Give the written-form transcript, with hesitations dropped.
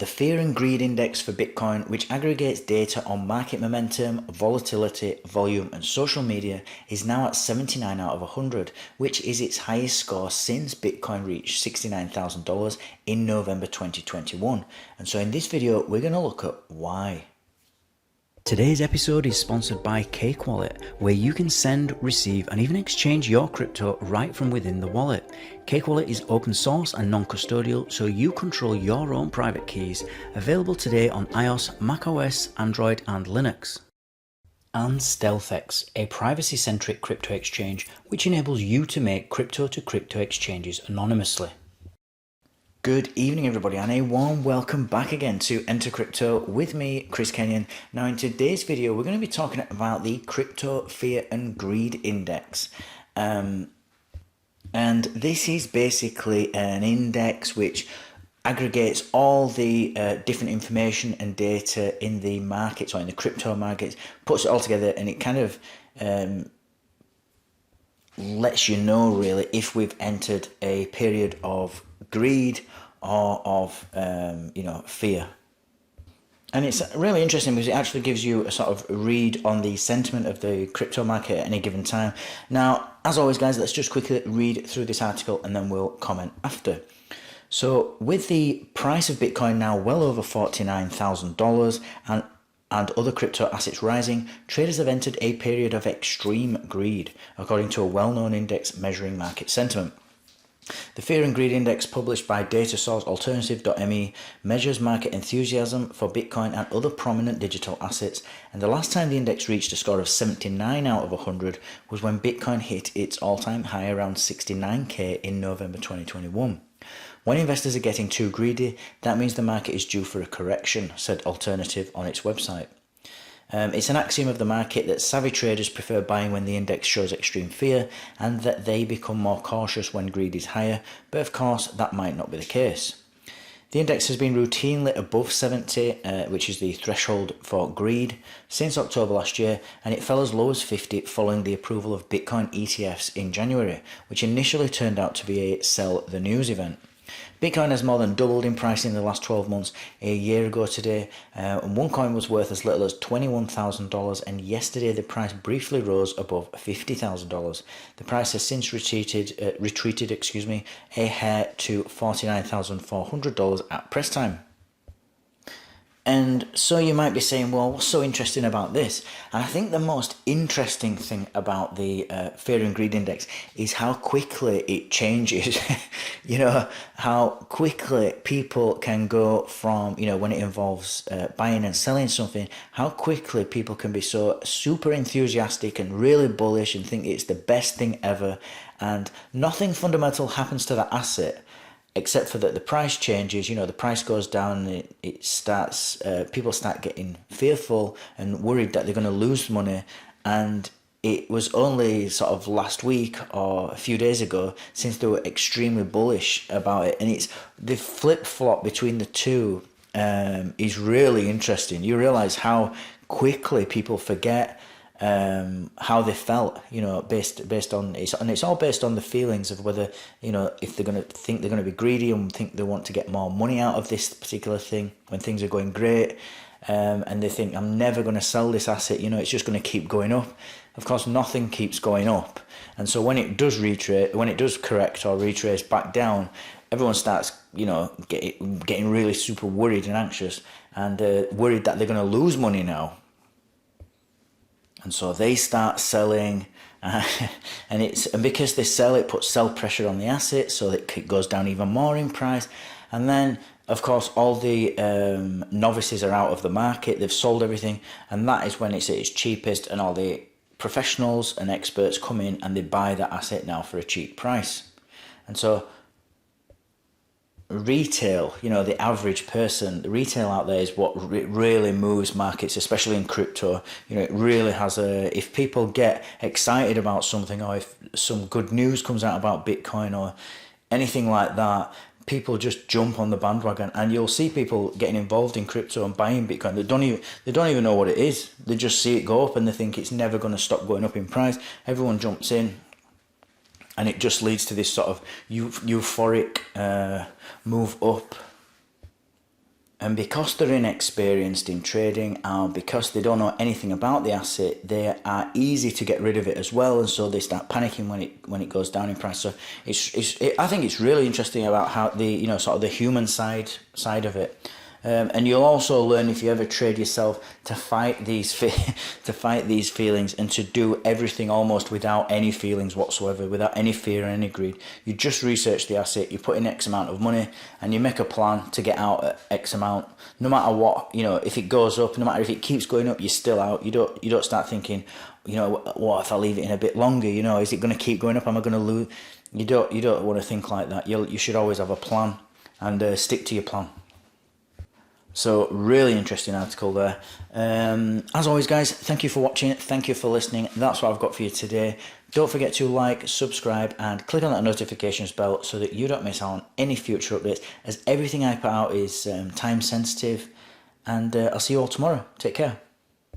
the Fear and Greed Index for Bitcoin, which aggregates data on market momentum, volatility, volume, and social media, is now at 79 out of 100, which is its highest score since Bitcoin reached $69,000 in November 2021. And so in this video, we're going to look at why. Today's episode is sponsored by Cake Wallet, where you can send, receive, and even exchange your crypto right from within the wallet. Cake Wallet is open source and non-custodial, so you control your own private keys, available today on iOS, macOS, Android, and Linux. And StealthEX, a privacy-centric crypto exchange which enables you to make crypto-to-crypto exchanges anonymously. Good evening everybody, and a warm welcome back again to Enter Crypto with me, Chris Kenyon. Now in today's video we're going to be talking about the Crypto Fear and Greed Index. And this is basically an index which aggregates all the different information and data in the markets or in the crypto markets, puts it all together, and it kind of lets you know really if we've entered a period of greed or of fear. And it's really interesting because it actually gives you a sort of read on the sentiment of the crypto market at any given time. Now, as always guys, let's just quickly read through this article and then we'll comment after. So with the price of Bitcoin now well over $49,000 and other crypto assets rising, traders have entered a period of extreme greed, according to a well-known index measuring market sentiment. The Fear and Greed Index, published by data source alternative.me, measures market enthusiasm for Bitcoin and other prominent digital assets, and the last time the index reached a score of 79 out of 100 was when Bitcoin hit its all-time high around 69k in November 2021. When investors are getting too greedy, that means the market is due for a correction, said Alternative on its website. It's an axiom of the market that savvy traders prefer buying when the index shows extreme fear and that they become more cautious when greed is higher, but of course that might not be the case. The index has been routinely above 70, which is the threshold for greed, since October last year, and it fell as low as 50 following the approval of Bitcoin ETFs in January, which initially turned out to be a sell the news event. Bitcoin has more than doubled in price in the last 12 months. A year ago today, and one coin was worth as little as $21,000, and yesterday the price briefly rose above $50,000. The price has since retreated a hair to $49,400 at press time. And so you might be saying, well, what's so interesting about this? And I think the most interesting thing about the Fear and Greed Index is how quickly it changes. How quickly people can go from, when it involves buying and selling something, how quickly people can be so super enthusiastic and really bullish and think it's the best thing ever. And nothing fundamental happens to that asset, except for that the price changes, the price goes down, it starts, people start getting fearful and worried that they're going to lose money. And it was only sort of last week or a few days ago since they were extremely bullish about it. And it's the flip-flop between the two is really interesting. You realize how quickly people forget how they felt, based on it, and it's all based on the feelings of whether, if they're going to think they're going to be greedy and think they want to get more money out of this particular thing when things are going great, and they think I'm never going to sell this asset, it's just going to keep going up. Of course, nothing keeps going up, and so when it does correct or retrace back down, everyone starts, getting really super worried and anxious and worried that they're going to lose money now. And so they start selling, and because they sell, it puts sell pressure on the asset, so that it goes down even more in price. And then, of course, all the novices are out of the market; they've sold everything, and that is when it's at its cheapest, and all the professionals and experts come in and they buy that asset now for a cheap price. And so retail, the average person, the retail out there is what really moves markets, especially in crypto. It really has if people get excited about something, or if some good news comes out about Bitcoin or anything like that, people just jump on the bandwagon, and you'll see people getting involved in crypto and buying Bitcoin. They don't even know what it is. They just see it go up and they think it's never going to stop going up in price. Everyone jumps in, and it just leads to this sort of euphoric move up. And because they're inexperienced in trading, and because they don't know anything about the asset, they are easy to get rid of it as well, and so they start panicking when it goes down in price. So I think it's really interesting about how the sort of the human side of it. And you'll also learn, if you ever trade yourself, to fight these feelings, and to do everything almost without any feelings whatsoever, without any fear or any greed. You just research the asset, you put in X amount of money, and you make a plan to get out at X amount. No matter what, if it goes up, no matter if it keeps going up, you're still out. You don't start thinking, what if I leave it in a bit longer? Is it going to keep going up? Am I going to lose? You don't want to think like that. You should always have a plan, and stick to your plan. So really interesting article there. As always, guys, thank you for watching. Thank you for listening. That's what I've got for you today. Don't forget to like, subscribe, and click on that notifications bell so that you don't miss out on any future updates, as everything I put out is time sensitive. And I'll see you all tomorrow. Take care.